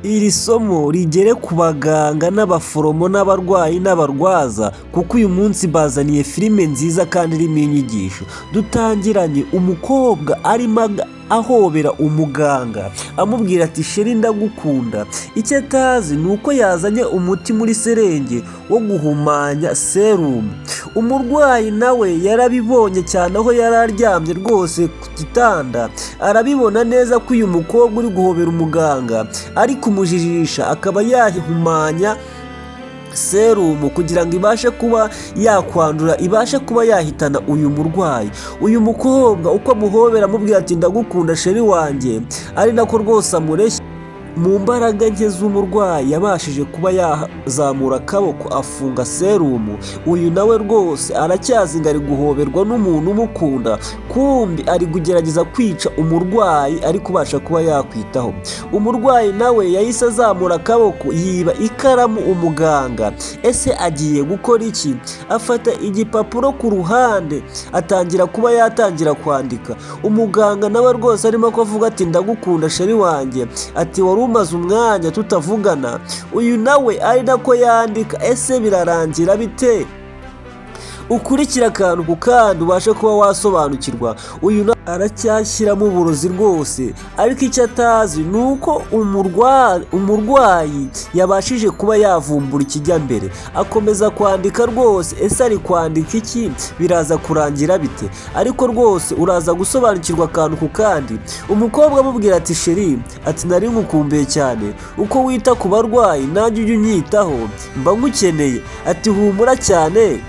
iri somo rigere ku baganga n'abaforomo n'abarwayi n'abarwaza, kuko uyu munsi bazaniye filime nziza kandi irimo inyigisho. Dutangiranye umukobwa arimo ahobera umuganga amubwira ati sheri ndagukunda. Icyo atazi ni uko yazanye umuti muri serenge wo guhumanya serumu. Umurwayi nawe yarabibonye cyane aho yari aryamye rwose ku gitanda, arabibona neza ko uyu mukobwa uri guhobera umuganga ari kumujijisha, akaba yahumanya serumu kugira ngo ibashe kuba yakwandura, ibashe kuba yahitana uyu murwayi. Uyu mukobwa uko amuhobera amubwira ati ndagukunda sheri wanjye, ari nako rwose amureshya. Mu mbaraga nke z'umurwayi yabashije kuba yazamura akaboko afunga serumu. Uyu nawe rwose aracyazinga ari guhoberwa n'umuntu umukunda, kumbi ari kugerageza kwica umurwayi ari kubasha kuba yakwitaho. Umurwayi nawe yahise azamura akaboko yiba ikaramu umuganga. Ese agiye gukora iki? Afata igipapuro ku ruhande atangira kuba yatangira kwandika. Umuganga nawe rwose arimo kuvuga ati ndagukunda sheri wanjye, ati wari umaze umwanya tutavugana. Uyu nawe ari nako yandika. Ese birarangira bite? Ukurikira akantu ku kandi ubashe kuba wasobanukirwa. Uyu aracyashyiramo uburozi rwose, ariko icyo atazi ni uko umurwayi yabashije kuba yavumbura ikijya mbere. Akomeza kwandika rwose. Ese ari kwandika iki? Biraza kurangira bite? Ariko rwose uraza gusobanukirwa akantu ku kandi. Umukobwa amubwira ati sheri, ati nari ngukumbuye cyane, uko wita ku barwayi nanjye ujye unyitaho, mba ngukeneye. Ati humura cyane,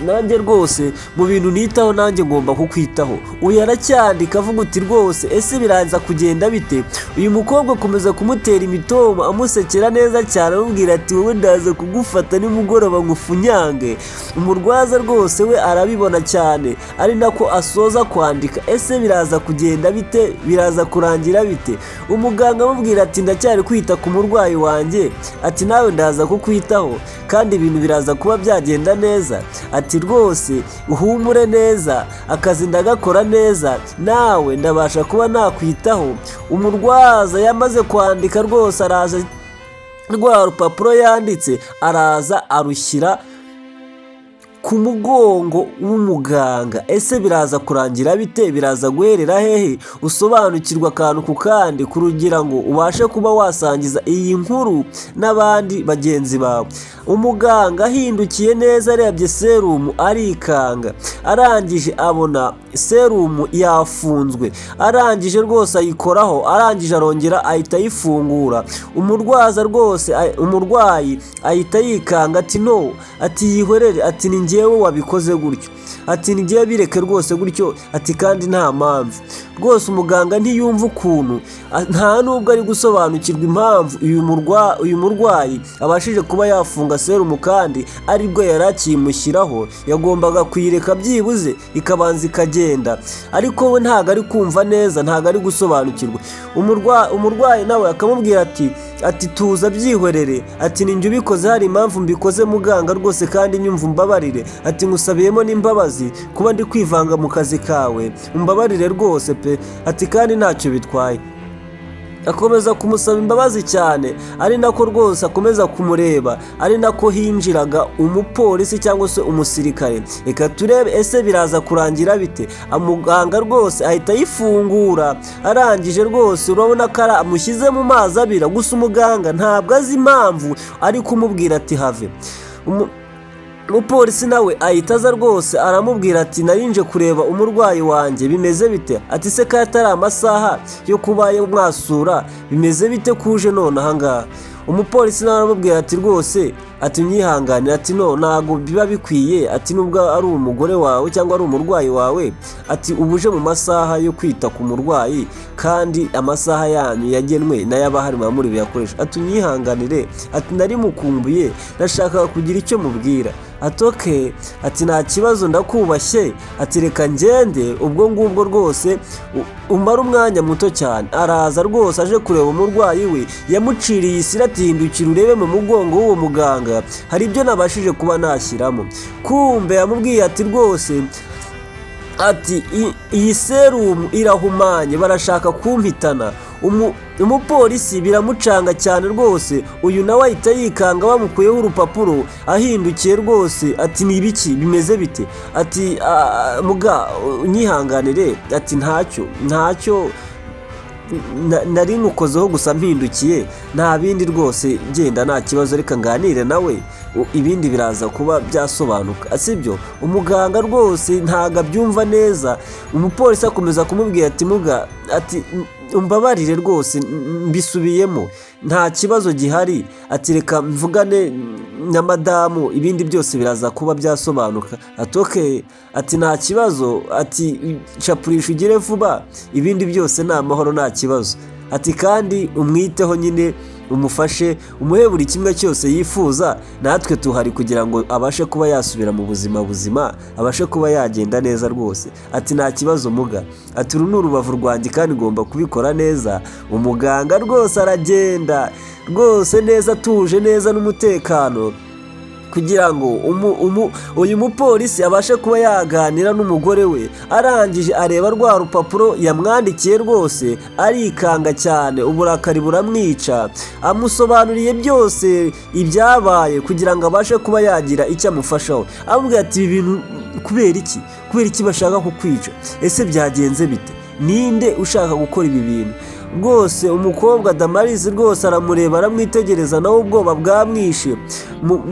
nanjye rwose mu bintu nitaho nanjye ngomba kukwitaho. Uyu aracyandika avuga uti rwose ese biranza kugenda bite? Uyu mukobwa akomeza kumutera imitoma amusekera neza cyane, amubwira ati wowe ndaza kugufata nimugoroba ngufunyange. Umurwaza rwose we arabibona cyane, ari nako asoza kwandika. Ese biraza kugenda bite? Biraza kurangira bite? Umuganga amubwira ati ndacyari kwita ku murwayi wanjye, ati nawe ndaza kukwitaho kandi ibintu biraza kuba byagenda neza. Ati rwose uhumure neza, akazi ndagakora neza, nawe ndabasha kuba nakwitaho. Umurwaza yamaze kwandika rwose araza rwa rupapuro yanditse, araza arushyira ku mugongo w'umuganga. Ese biraza kurangira bite? Biraza guherera hehe? Usobanukirwa akantu ku kandi kugira ngo ubashe kuba wasangiza iyi nkuru n'abandi bagenzi bawe. Umuganga ahindukiye neza arebye serumu arikanga, arangije abona serumu yafunzwe, arangije rwose ayikoraho, arangije arongera ahita ayifungura. Umurwayi ahita yikanga ati no, ati yihorere, ati ni njyewe wabikoze gutyo, ati ni njyewe bireke rwose gutyo, ati kandi nta mpamvu. Rwose umuganga ntiyumva ukuntu, nta nubwo ari gusobanukirwa impamvu uyu murwayi abashije kuba yafunga serumu kandi aribwo yari akimushyiraho. Yagombaga kuyireka byibuze ikabanza ikagenda, ariko we ntabwo ari kumva neza, ntabwo ari gusobanukirwa. Umurwayi nawe akamubwira ati tuza byihorere, ati ninjye ubikoze, hari impamvu mbikoze muganga rwose kandi nyumva umbabarire, ati ngusabiyemo n'imbabazi kuba ndi kwivanga mu kazi kawe, umbabarire rwose pe, ati kandi ntacyo bitwaye. Akomeza kumusaba imbabazi cyane, ari nako rwose akomeza kumureba, ari nako hinjiraga umupolisi cyangwa se umusirikare. Reka turebe ese biraza kurangira bite? Umuganga rwose ahita ayifungura, arangije rwose urabona ko amushyize mu mazi abira. Gusa umuganga ntabwo azi impamvu ari kumubwira ati have. Umupolisi nawe ahita aza rwose aramubwira ati narinje kureba umurwayi wanjye, bimeze bite? Ati se ko atari amasaha yo kuba mwasura, bimeze bite kuje none ahangaha? Umupolisi nawe aramubwira ati rwose, ati nyihanganira, ati no ntabwo biba bikwiye, ati nubwo ari umugore wawe cyangwa ari umurwayi wawe, ati ubuje mu masaha yo kwita ku murwayi kandi amasaha yanyu yagenwe n'ay'abahari muri biyakoresha. Ati nyihanganire, ati nari mukumbuye, nashakaga kugira icyo mubwira. Ati okay, ati nta kibazo ndakubashye, ati reka ngende. Ubwo ngubwo rwose umara umwanya muto cyane, araza rwose aje kureba umurwayi we, yamuciriye isira ati hindukira urebe mu mugongo w'uwo muganga, hari ibyo nabashije kuba nashyiramo. Kumbe yamubwiye ati rwose, ati iyi serumu irahumanye, barashaka kumpitana. umupolisi biramucanga cyane rwose. Uyu nawe ahita yikanga bamukuyeho urupapuro, ahindukiye rwose ati ni ibiki bimeze bite? Ati muga unyihanganire, ati ntacyo nari nkukozeho gusa mpindukiye, nta bindi rwose, genda nta kibazo, reka nganire nawe ibindi biraza kuba byasobanuka, sibyo? Umuganga rwose ntago abyumva neza. Umupolisi akomeza kumubwira ati muga, ati umbabarire rwose mbisubiyemo, nta kibazo gihari, ati reka mvugane na madamu ibindi byose biraza kuba byasobanuka. Ati okay, ati nta kibazo, ati capurisha ugire vuba, ibindi byose ni amahoro nta kibazo. Ati kandi umwiteho nyine, umufashe, umuhe buri kimwe cyose yifuza, natwe tuhari kugira ngo abashe kuba yasubira mu buzima, abashe kuba yagenda neza rwose. Ati nta kibazo muga, ati uru ni urubavu rwanjye kandi ngomba kubikora neza. Umuganga rwose aragenda rwose neza, atuje neza n'umutekano, kugira ngo uyu mupolisi abashe kuba yaganira n'umugore we. Arangije areba rwa rupapuro yamwandikiye rwose, arikanga cyane, uburakari buramwica. Amusobanuriye byose ibyabaye kugira ngo abashe kuba yagira icyo amufashaho. Amubwira ati ibi bintu kubera iki bashaka kukwica? Ese byagenze bite? Ninde ushaka gukora ibi bintu? Rwose umukobwa Damarize rwose aramureba, aramwitegereza, nawe ubwoba bwamwishe,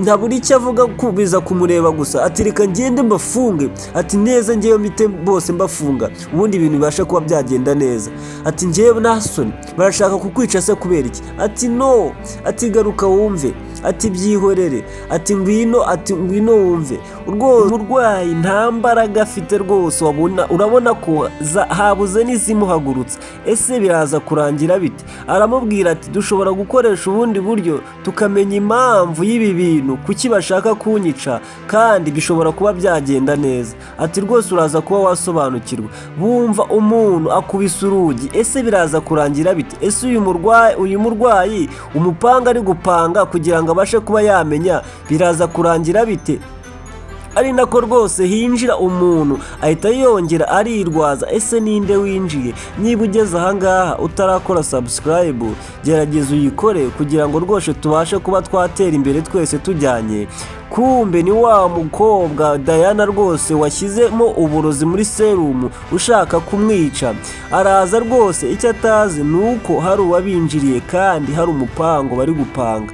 ntabura icyo avuga kubiza kumureba gusa. Ati reka ngende mbafunge, ati neza ngewe mite bose mbafunga, ubundi ibintu bibasha kuba byagenda neza. Ati ngewe nta soni, barashaka kukwica se kubera iki? Ati no, ati garuka wumve, ati byihorere, ati ngwino wumve. Umurwayi nta mbaraga afite rwose, urabona ko habuze n'izimuhagurutsa. Ese biraza kurangira bite? Aramubwira ati dushobora gukoresha ubundi buryo tukamenya impamvu y'ibi bintu, kuki bashaka kunyica, kandi bishobora kuba byagenda neza. Ati rwose uraza kuba wasobanukirwa. Bumva umuntu akubise urugi, ese biraza kurangira bite? Ese uyu murwayi umupanga ari gupanga kugira ngo abashe kuba yamenya biraza kurangira bite? Ari nako rwose hinjira umuntu ahita yongera arirwaza. Ese ninde winjiye? Niba ugeze ahangaha utarakora subscribe, gerageza uyikore kugira ngo rwose tubashe kuba twatera imbere twese tujyanye. Kumbe ni wa mukobwa Diana rwose washyizemo uburozi muri serumu ushaka kumwica. Araza rwose, icyo atazi nuko hari uwabinjiriye kandi hari umupango bari gupanga.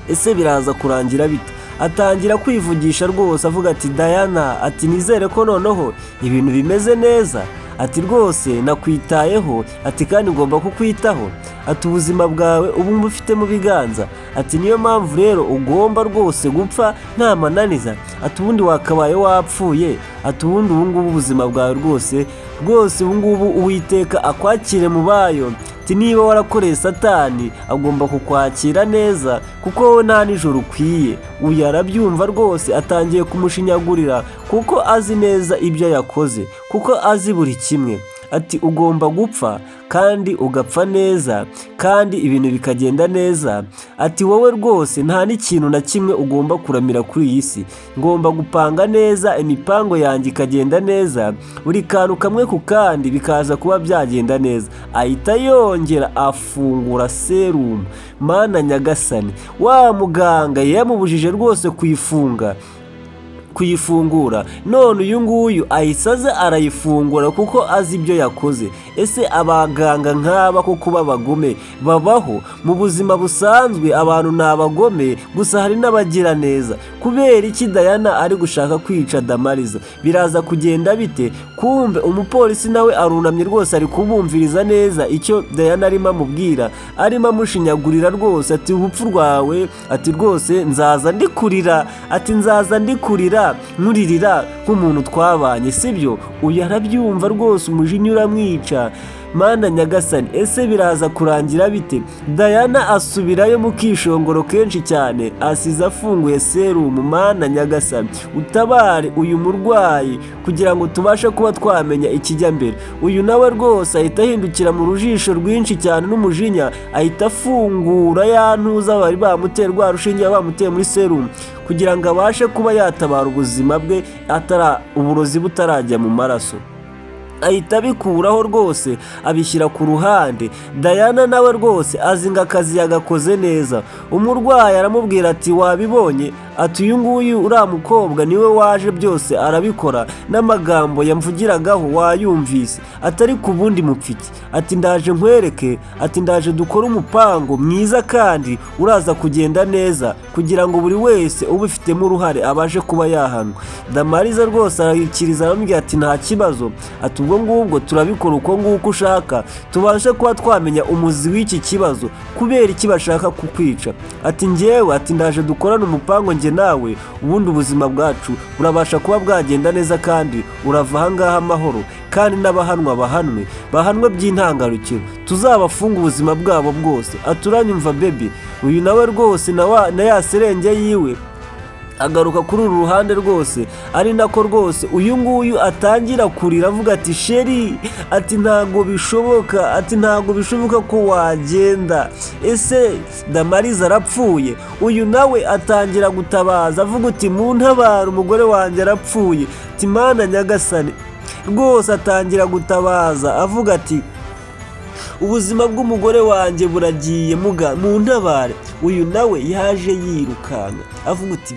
Ese biraza kurangira bite? Atangira kwivugisha rwose avuga ati Diana, ati nizere ko noneho ibintu bimeze neza, ati rwose nakwitayeho, ati kandi ngomba kukwitaho, ati ubuzima bwawe ubu mbufite mu biganza, ati niyo mpamvu rero ugomba rwose gupfa nta mananiza, ati ubundi wakabaye wapfuye, ati ubundi ubungubu ubuzima bwawe rwose ubungubu Uwiteka akwakire mu bayo. Ati niba warakoreye Satani agomba kukwakira neza, kuko wowe nta nijoro ukwiye. Uyu arabyumva rwose, atangiye kumushinyagurira kuko azi neza ibyo yakoze, kuko azi buri kimwe. Ati ugomba gupfa kandi ugapfa neza, kandi ibintu bikagenda neza. Ati wowe rwose nta n'ikintu na kimwe ugomba kuramira kuri iyi si, ngomba gupanga neza imipango yanjye ikagenda neza, buri kantu kamwe ku kandi bikaza kuba byagenda neza. Ahita yongera afungura serumu. Mana nyagasani, wa muganga yamubujije rwose kuyifungura, none uyu nguyu ahisaze arayifungura kuko azi ibyo yakoze. Ese abaganga nk'aba ko kuba abagome babaho mu buzima busanzwe? Abantu ni abagome, gusa hari n'abagira neza. Kubera iki Diana ari gushaka kwica Damarize? Biraza kugenda bite? Kumbe umupolisi nawe arunamye rwose, ari kubumviriza neza icyo Diana arimo amubwira, arimo amushinyagurira rwose. Ati ubupfu rwawe, ati rwose nzaza ndikurira, ati nzaza ndikurira nkuririra nk'umuntu twabanye, sibyo? Uyu arabyumva rwose, umujinya uramwica. Mana nyagasani, ese biraza kurangira bite? Diana asubirayo mu kishongoro kenshi cyane, asize afunguye serumu. Mana nyagasani, utabare uyu murwayi kugira ngo tubashe kuba twamenya ikijya mbere. Uyu nawe rwose ahita ahindukira mu rujisho rwinshi cyane n'umujinya, ahita afungura ya ntuza bari bamuteye, rwa rushinge bamuteye muri serumu, kugira ngo abashe kuba yatabara ubuzima bwe, uburozi butarajya mu maraso. ahita abikuraho rwose abishyira ku ruhande. Diana nawe rwose azinga akazi yagakoze neza. Umurwayi aramubwira ati wabibonye, ati uyu nguyu uriya mukobwa niwe waje byose arabikora, n'amagambo yamvugiragaho wayumvise, atari ku bundi mupfiki, ati ndaje nkwereke, ati ndaje dukore umupango mwiza kandi uraza kugenda neza kugira ngo buri wese ubifitemo uruhare abashe kuba yahanwa. Damariza rwose arayikiriza aramubwira ati nta kibazo, ati ubwo ngubwo turabikora uko nguko ushaka, tubashe kuba twamenya umuzi w'iki kibazo, kubera iki bashaka kukwica. Ati njyewe, ati ndaje dukorane umupango njye nawe, ubundi ubuzima bwacu burabasha kuba bwagenda neza kandi urava ahangaha amahoro, kandi n'abahanwa bahanwe by'intangarugero, tuzabafunga ubuzima bwabo bwose. Aturanyumva baby. Uyu nawe rwose na ya serenge yiwe agaruka kuri uru ruhande rwose, ari nako rwose uyu nguyu atangira kurira avuga ati sheri, ati ntago bishoboka, ati ntago bishoboka ko wagenda, ese Damariza arapfuye. Uyu nawe atangira gutabaza avuga uti muntabara, umugore wanjye arapfuye, ati mana nyagasani. Rwose atangira gutabaza avuga ati ubuzima bw'umugore wanjye buragiye, muntabare. Uyu nawe yaje yirukanka avuga uti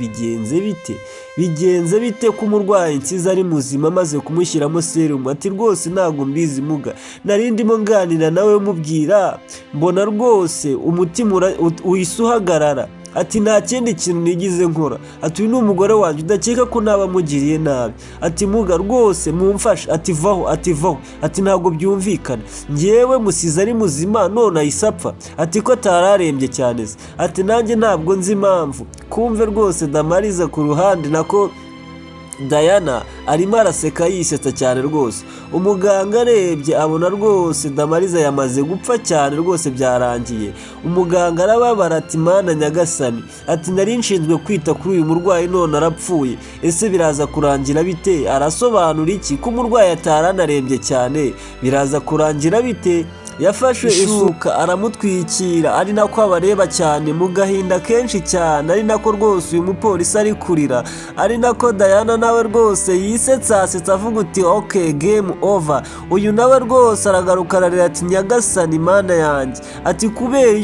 bigenze bite ko umurwayi nsize ari muzima maze kumushyiramo serumu. Ati rwose ntabwo mbizi muga, nari ndimo nganira nawe mubwira, mbona rwose umutima uhise uhagarara, ati nta kindi kintu nigize nkora, ati uyu ni umugore wanjye udakeka ko naba mugiriye nabi, ati muga rwose mumfashe, ati vaho, ati ntabwo byumvikana, njyewe musize ari muzima none ahise apfa, ati ko atararembye cyane se, ati nanjye ntabwo nzi impamvu. Kumve rwose Damariza ku ruhande nako Diana arimo araseka yisetsa cyane rwose. Umuganga arebye abona rwose Damariza yamaze gupfa cyane rwose, byarangiye. Umuganga arababara ati mana nyagasani, ati nari nshinzwe kwita kuri uyu murwayi none arapfuye, ese biraza kurangira bite? Arasobanura iki ko umurwayi ataranarembye cyane? Biraza kurangira bite? Yafashe ishuka aramutwikira, ari nako abareba cyane mu gahinda kenshi cyane, ari nako rwose uyu mupolisi ari kurira, ari nako Diana nawe rwose yisetsa avuga uti okay game over. Uyu nawe rwose aragaruka ararira ati nyagasani mana yanjye, ati kubera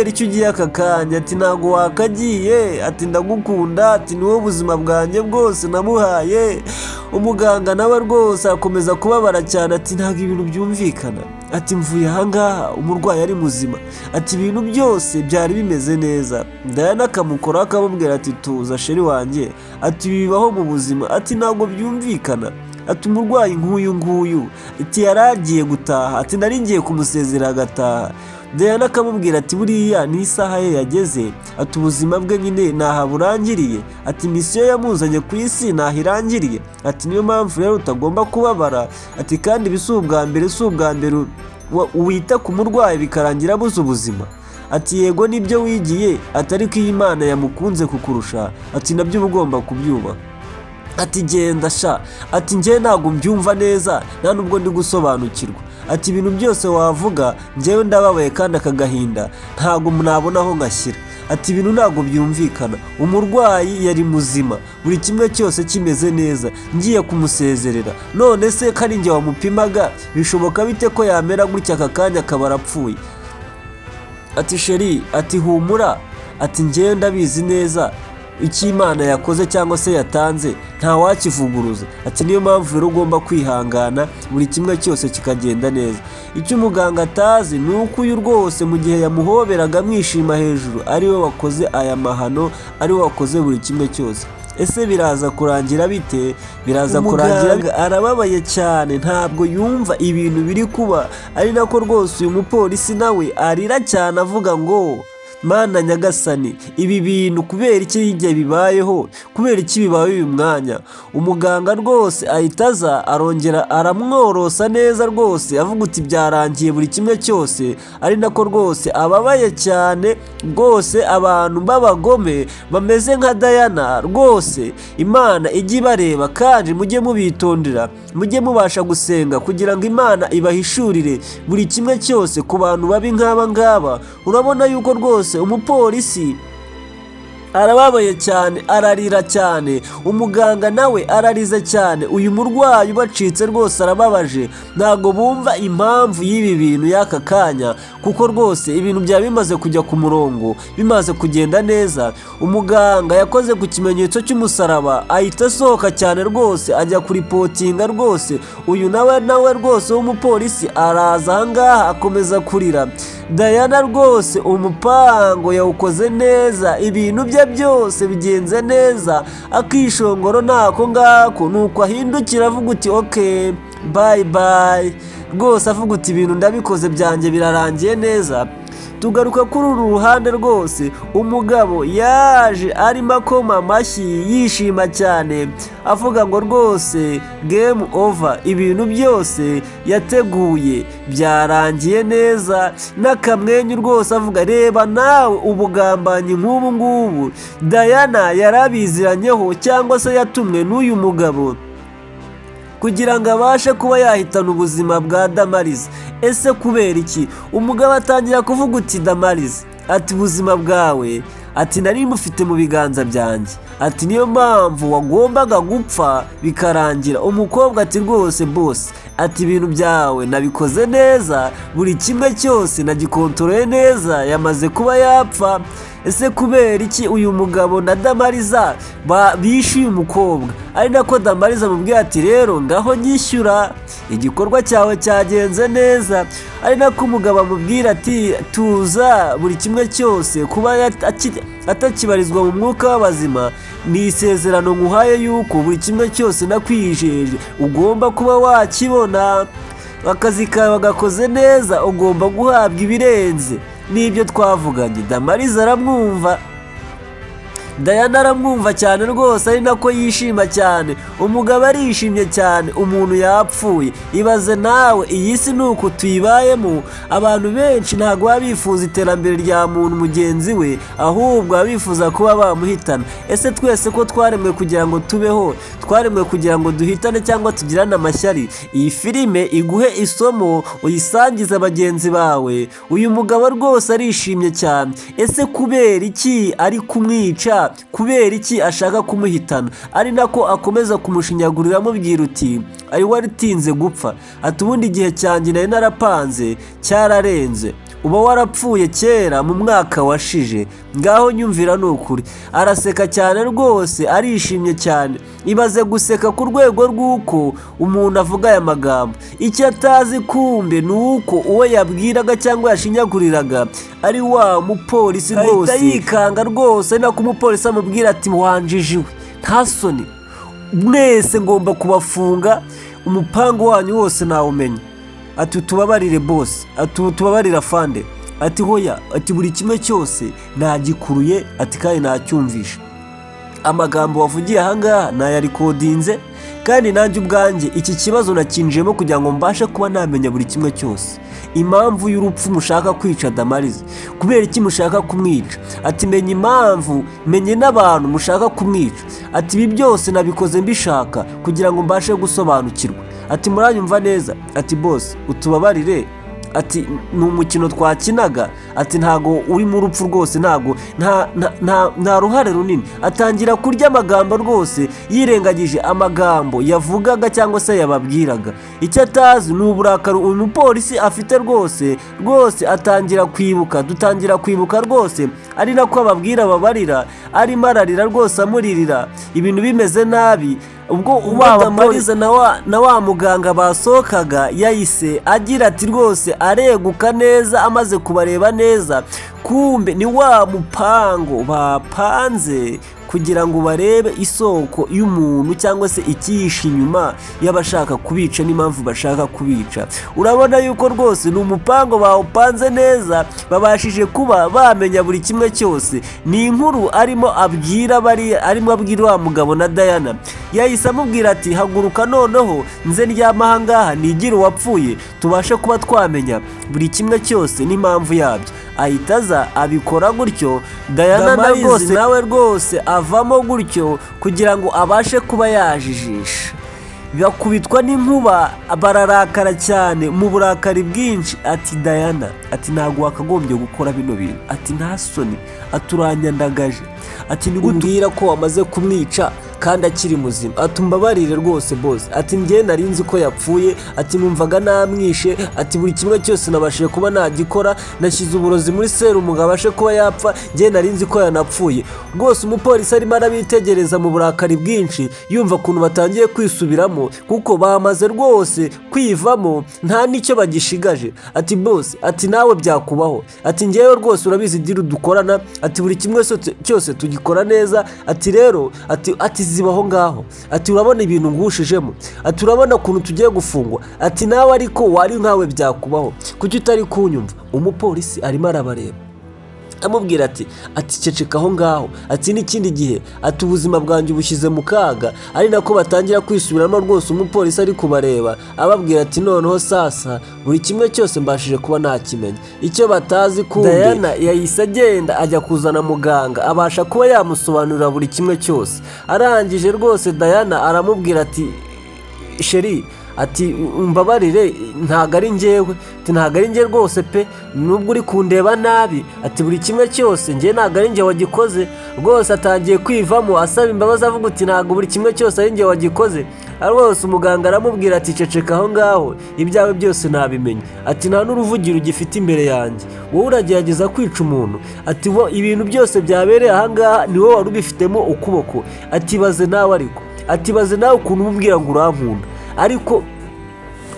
icyo ugiye aka kanya, ati ntago wakagiye, ati ndagukunda, ati niwo buzima bwanjye bwose namuhaye. Umuganga nawe rwose akomeza kubabara cyane ati ntago ibintu byumvikana, ati mvuye ahangaha umurwayi ari muzima, ati ibintu byose byari bimeze neza. Diana akamukoraho akamubwira ati tuza sheri wanjye, ati bibaho mu buzima, ati ntabwo byumvikana, ati umurwayi nk'uyu nguyu, ati yaragiye gutaha, ati nari ngiye kumusezera agataha. Diana akamubwira ati buriya ni isaha ye yageze, ati ubuzima bwe nyine ntaha burangiriye, ati misiyo yamuzanye ku isi ntaho irangiriye, ati niyo mpamvu rero utagomba kubabara, ati kandi si ubwa mbere wita ku murwayi bikarangira abuze ubuzima, ati yego nibyo wigiye, ati ariko iyo Imana yamukunze kukurusha, ati nabyo uba ugomba kubyubaha. Ati genda sha, ati njye ntabwo mbyumva neza, nta nubwo ndi gusobanukirwa, ati ibintu byose wavuga njyewe ndababaye kandi akagahinda ntabwo nabonaho ngashyira, ati ibintu ntabwo byumvikana, umurwayi yari muzima, buri kimwe cyose kimeze neza, ngiye kumusezerera, none se ko ari njye wamupimaga, bishoboka bite ko yamera gutya aka kanya akaba arapfuye? Ati sheri, ati humura, ati njyewe ndabizi neza icyo Imana yakoze cyangwa se yatanze nta wakivuguruza, ati niyo mpamvu rero ugomba kwihangana, buri kimwe cyose kikagenda neza. Icyo umuganga atazi ni uko uyu rwose mu gihe yamuhoberaga amwishima hejuru ari we wakoze aya mahano, ari we wakoze buri kimwe cyose. Ese biraza kurangira bite? Biraza kurangira arababaye cyane, ntabwo yumva ibintu biri kuba, ari nako rwose uyu mupolisi nawe arira cyane avuga ngo mana nyagasani, ibi bintu kubera iki hirya bibayeho, kubera iki bibaye uyu mwanya? Umuganga rwose ahita aza arongera aramworosa neza rwose avuga uti byarangiye buri kimwe cyose, ari nako rwose ababaye cyane rwose. Abantu b'abagome bameze nka Diana rwose Imana ijye ibareba, kandi mujye mubitondera, mujye mubasha gusenga kugira ngo Imana ibahishurire buri kimwe cyose ku bantu babi nk'aba ngaba. Urabona yuko rwose umupolisi arababaye cyane, ararira cyane, umuganga nawe ararize cyane, uyu murwayi ubacitse rwose arababaje, ntabwo bumva impamvu y'ibi bintu y'aka kanya, kuko rwose ibintu byaba bimaze kujya ku murongo, bimaze kugenda neza. Umuganga yakoze ku kimenyetso cy'umusaraba, ahita asohoka cyane rwose ajya kuripotinga rwose, uyu nawe rwose w'umupolisi araza ahangaha akomeza kurira. Diana rwose umupango yawukoze neza, ibintu bye byose bigenze neza, akishongoro ntako ngako, nuko ahindukira avuga uti okay bye bye, rwose avuga uti ibintu ndabikoze byanjye birarangiye neza. Tugaruka kuri uru ruhande rwose, umugabo yaje arimo akoma amashyi yishima cyane, avuga ngo rwose game over, ibintu byose yateguye byarangiye neza, n'akamwenyu rwose avuga reba nawe ubugambanyi nk'ubu ngubu Diana yarabiziranyeho, cyangwa se yatumwe n'uyu mugabo kugira ngo abashe kuba yahitana ubuzima bwa Damariza. Ese kubera iki? Umugabo atangira kuvuga uti Damariza, ati ubuzima bwawe, ati nari mufite mu biganza byanjye, ati niyo mpamvu wagombaga gupfa bikarangira. Umukobwa ati rwose boss, ati ibintu byawe nabikoze neza, buri kimwe cyose nagikontorore neza, yamaze kuba yapfa. Ese kubera iki uyu mugabo na Damariza bishyuye umukobwa? Ari nako Damariza amubwira ati rero ngaho nyishyura, igikorwa cyawe cyagenze neza. Ari nako umugabo amubwira ati tuza, buri kimwe cyose kuba atakibarizwa mu mwuka w'abazima, ni isezerano nguhaye yuko buri kimwe cyose nakwijeje ugomba kuba wakibona, akazi kawe wagakoze neza, ugomba guhabwa ibirenze n'ibyo twavuganye. Damariza aramwumva, Diana aramwumva cyane rwose, ari nako yishima cyane. Umugabo arishimye cyane, umuntu yapfuye. Ibaze nawe, iyi si ni uko tuyibayemo, abantu benshi ntabwo baba bifuza iterambere rya muntu mugenzi we, ahubwo baba bifuza kuba bamuhitana. Ese twese ko twaremwe kugira ngo tubeho, twaremwe kugira ngo duhitane cyangwa tugirane amashyari? Iyi filime iguhe isomo uyisangiza bagenzi bawe. Uyu mugabo rwose arishimye cyane. Ese kubera iki ari kumwica? Kubera iki ashaka kumuhitana? Ari nako akomeza kumushinyagurira amubwira uti ari waritinze gupfa, ati ubundi igihe cyanjye nari narapanze cyararenze, uba warapfuye kera mu mwaka washije, ngaho nyumvira ni ukuri. Araseka cyane rwose, arishimye cyane. Ibaze guseka ku rwego rw'uko umuntu avuga aya magambo, icyo atazi kumbe ni uko uwo yabwiraga cyangwa yashinyaguriraga ari wa mupolisi rwose. Ahita yikanga rwose, ari nako umupolisi amubwira ati wanjijiwe, nta soni, mwese ngomba kubafunga, umupango wanyu wose nawumenya. Ati tubabarire boss, ati tubabarire afande, ati hoya, ati buri kimwe cyose nagikuruye, ati kandi nacyumvisha. Amagambo wavugiye ahangaha nayarikodinze, kandi nanjye ubwanjye iki kibazo nakinjiyemo kugira ngo mbashe kuba namenya buri kimwe cyose. Impamvu y'urupfu mushaka kwica Damariza, kubera iki mushaka kumwica? Ati menye impamvu, menye n'abantu mushaka kumwica. Ati ibi byose nabikoze mbishaka kugira ngo mbashe gusobanukirwa. Ati muranyumva neza? Ati boss utubabarire, ati ni umukino twakinaga, ati ntago uri mu rupfu rwose, ntago nta ruhare runini. Atangira kurya amagambo rwose, yirengagije amagambo yavugaga cyangwa se yababwiraga. Icyo atazi ni uburakari uyu mupolisi afite rwose atangira kwibuka, dutangira kwibuka rwose, ari nako ababwira babarira, arimo ararira rwose amuririra, ibintu bimeze nabi. Ubwo Damariza na wa muganga basohokaga yahise agira ati rwose areguka neza, amaze kubareba neza, kumbe ni wa mupango bapanze kugira ngo barebe isoko y'umuntu cyangwa se ikihishe inyuma y'abashaka kubica n'impamvu bashaka kubica. Urabona yuko rwose ni umupango bawupanze neza, babashije kuba bamenya buri kimwe cyose. Ni inkuru arimo abwira wa mugabo na Diana. Yahise amubwira ati haguruka noneho nze ndyama ahangaha nigire uwapfuye, tubashe kuba twamenya buri kimwe cyose n'impamvu yabyo. Ahita aza abikora gutyo, Diana nawe rwose avamo gutyo kugira ngo abashe kuba yajijisha. bakubitwa n'inkuba bararakara cyane mu burakari bwinshi. Ati Diana, ati ntabwo wakagombye gukora bino bintu, ati nta soni, aturanyandagaje, ati nigumbwira ko wamaze kumwica kandi akiri muzima, ati umbabarire rwose boss, ati njye nari nzi ko yapfuye, ati numvaga namwishe, ati buri kimwe cyose nabashije kuba nagikora, nashyize uburozi muri serumu ngo abashe kuba yapfa, njye nari nzi ko yanapfuye. Rwose umupolisi arimo arabitegereza mu burakari bwinshi, yumva ukuntu batangiye kwisubiramo kuko bamaze rwose kwivamo, nta n'icyo bagishigaje. Ati boss, ati nawe byakubaho, ati njyewe rwose urabizi diru dukorana, ati buri kimwe cyose tugikora neza, ati rero ati zibaho ngaho, ati urabona ibintu ngushijemo, ati urabona ukuntu tugiye gufungwa, ati nawe ariko wari nkawe byakubaho, kuki utari kunyumva? Umupolisi arimo arabareba amubwira ati ceceka aho ngaho, ati n'ikindi gihe, ati ubuzima bwanjye bushyize mu kaga. Ari nako batangira kwisubiramo rwose. Umupolisi ari kubareba ababwira ati noneho sasa buri kimwe cyose mbashije kuba nakimenya. Icyo batazi kumbe Diana yahise agenda ajya kuzana muganga abasha kuba yamusobanurira buri kimwe cyose. Arangije rwose Diana aramubwira ati sheri, ati umbabarire ntago ari njyewe, ati ntago ari njye rwose pe, nubwo uri kundeba nabi, ati buri kimwe cyose njye ntago ari njye wagikoze. Rwose atangiye kwivamo asaba imbabazi avuga ati ntago buri kimwe cyose ari njye wagikoze. Rwose umuganga aramubwira ati ceceka aho ngaho, ibyawe byose nabimenye, ati nta n'uruvugiro ugifite imbere yanjye, wowe uragerageza kwica umuntu, ati ibintu byose byabereye aha ngaha ni wowe wari ubifitemo ukuboko. Ati baze nawe ariko, ati baze nawe ukuntu umubwira ngo urankunda ariko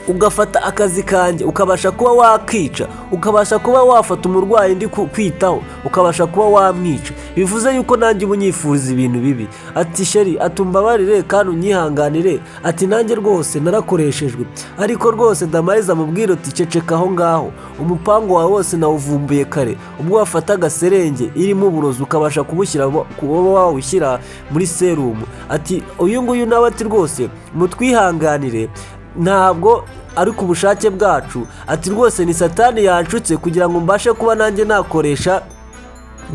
ugafata akazi kanjye ukabasha kuba wakica, ukabasha kuba wafata umurwayi ndi kwitaho ukabasha kuba wamwica, bivuze yuko nanjye ubunyifuriza ibintu bibi. Ati sheri, atumbabarire kandi unyihanganire, ati nanjye rwose narakoreshejwe, ariko rwose ndamariza amubwira ati ceceka aho ngaho, umupango wawe wose nawuvumbuye kare ubwo wafataga serenge irimo uburozi ukabasha kuba wawushyira muri serumu. Ati uyu nguyu nawe ati rwose mutwihanganire, ntabwo ari ku bushake bwacu, ati rwose ni satani yanshutse kugira ngo mbashe kuba nanjye nakoresha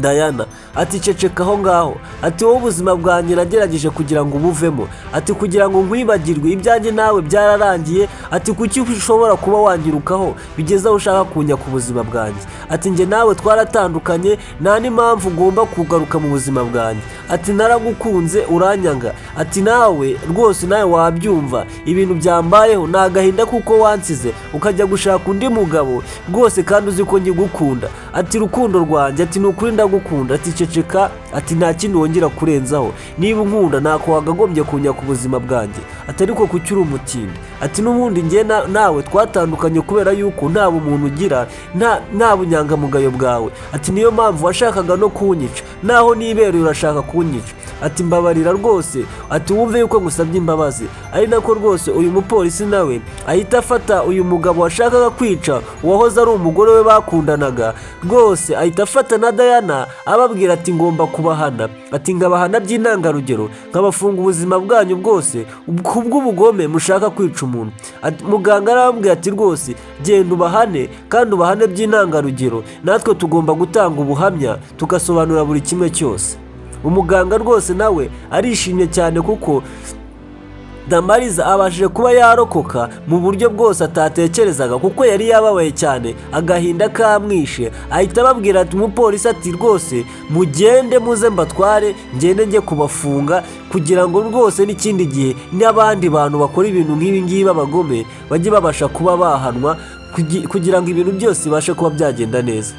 Diana. Ati ceceka aho ngaho, ati wowe ubuzima bwanjye nagerageje kugira ngo ubuvemo, ati kugira ngo nkwibagirwe, ibyanjye nawe byararangiye, ati kuki ushobora kuba wangirukaho bigeze aho ushaka kunya ku buzima bwanjye, ati njye nawe twaratandukanye, nta n'impamvu ugomba kugaruka mu buzima bwanjye, ati naragukunze uranyanga, ati nawe rwose nawe wabyumva ibintu byambayeho ni agahinda kuko wansize ukajya gushaka undi mugabo rwose kandi uzi ko ngigukunda, ati rukundo rwanjye, ati nukuri ndagukunda, ati ceceka, ati nta kindi wongera kurenzaho, niba unkunda ntako wagagombye kunya ku buzima bwanjye, ati ariko kuki uri umutindi, ati n'ubundi njye nawe twatandukanye kubera yuko nta bumuntu ugira, nta bunyangamugayo bwawe, ati niyo mpamvu washakaga no kunyica, naho nibereye urashaka kunyica, ati mbabarira rwose, ati wumve yuko ngusabye imbabazi. Ari nako rwose uyu mupolisi nawe ahita afata uyu mugabo washakaga kwica uwahoze ari umugore we bakundanaga, rwose ahita afata na Diana ababwira ati ngomba kubahana, ati ngabahana by'intangarugero, nkabafunga ubuzima bwanyu bwose kubw'ubugome mushaka kwica umuntu. Muganga arambwira ati rwose genda ubahane kandi ubahane by'intangarugero, natwe tugomba gutanga ubuhamya tugasobanura buri kimwe cyose. Umuganga rwose nawe arishimye cyane kuko Damariza abashije kuba yarokoka mu buryo bwose atatekerezaga, kuko yari yababaye cyane agahinda kamwishe. Ahita ababwira ati umupolisi ati rwose mugende muze mbatware ngende njye kubafunga, kugira ngo rwose n'ikindi gihe n'abandi bantu bakora ibintu nk'ibi ngibi b'abagome bajye babasha kuba bahanwa, kugira ngo ibintu byose bibashe kuba byagenda neza.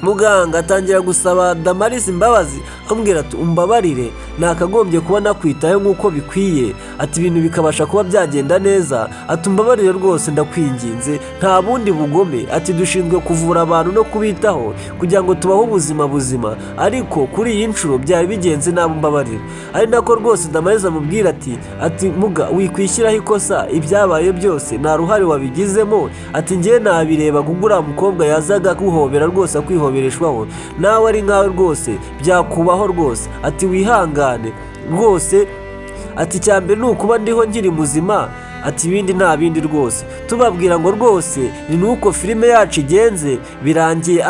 Muganga atangira gusaba Damariza imbabazi amubwira ati umbabarire nakagombye kuba nakwitaho nk'uko bikwiye, ati ibintu bikabasha kuba byagenda neza, ati umbabarire rwose ndakwinginze, nta bundi bugome, ati dushinzwe kuvura abantu no kubitaho kugira ngo tubaho ubuzima buzima, ariko kuri iyi nshuro byari bigenze nabi umbabarire. Ari nako rwose Damariza amubwira ati muga wikwishyiraho ikosa, ibyabaye byose nta ruhare wabigizemo, ati njye nabireba kugura umukobwa yazaga kuhobera rwose akwihobereshwaho, nawe ari nkawe rwose byakubaho rwose, ati wihangane rwose, ati cyambere nukuba ndiho nkiri muzima, ati ibindi nta bindi rwose. Tubabwira ngo rwose ni nuko filime yacu igenze birangiye